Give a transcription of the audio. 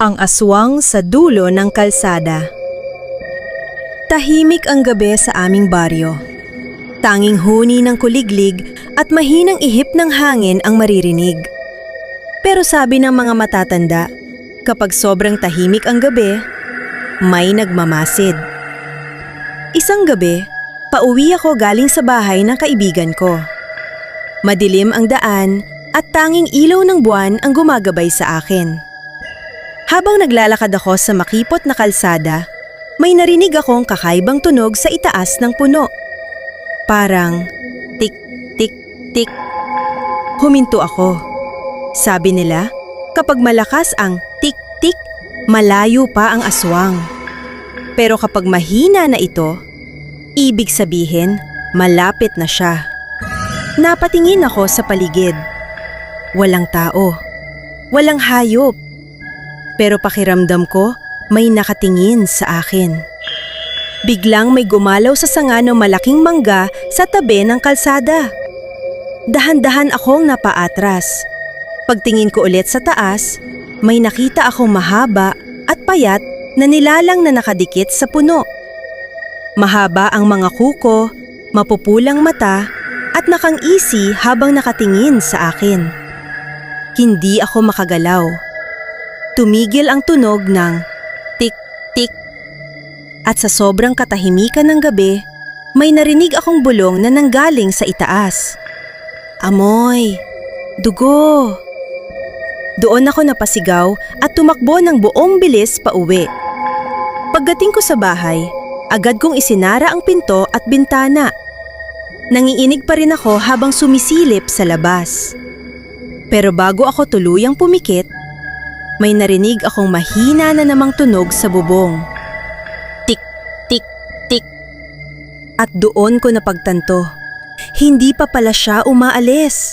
Ang aswang sa dulo ng kalsada. Tahimik ang gabi sa aming baryo. Tanging huni ng kuliglig at mahinang ihip ng hangin ang maririnig. Pero sabi ng mga matatanda, kapag sobrang tahimik ang gabi, may nagmamasid. Isang gabi, pauwi ako galing sa bahay ng kaibigan ko. Madilim ang daan at tanging ilaw ng buwan ang gumagabay sa akin. Habang naglalakad ako sa makipot na kalsada, may narinig akong kakaibang tunog sa itaas ng puno. Parang tik, tik, tik. Huminto ako. Sabi nila, kapag malakas ang tik, tik, malayo pa ang aswang. Pero kapag mahina na ito, ibig sabihin, malapit na siya. Napatingin ako sa paligid. Walang tao. Walang hayop. Pero pakiramdam ko, may nakatingin sa akin. Biglang may gumalaw sa sanga ng malaking mangga sa tabi ng kalsada. Dahan-dahan akong napaatras. Pagtingin ko ulit sa taas, may nakita akong mahaba at payat na nilalang na nakadikit sa puno. Mahaba ang mga kuko, mapupulang mata at nakangisi habang nakatingin sa akin. Hindi ako makagalaw. Tumigil ang tunog ng tik-tik. At sa sobrang katahimikan ng gabi, may narinig akong bulong na nanggaling sa itaas. Amoy! Dugo! Doon ako napasigaw at tumakbo ng buong bilis pauwi. Pagdating ko sa bahay, agad kong isinara ang pinto at bintana. Nangiinig pa rin ako habang sumisilip sa labas. Pero bago ako tuluyang pumikit, may narinig akong mahina na namang tunog sa bubong. Tik, tik, tik. At doon ko napagtanto, hindi pa pala siya umaalis.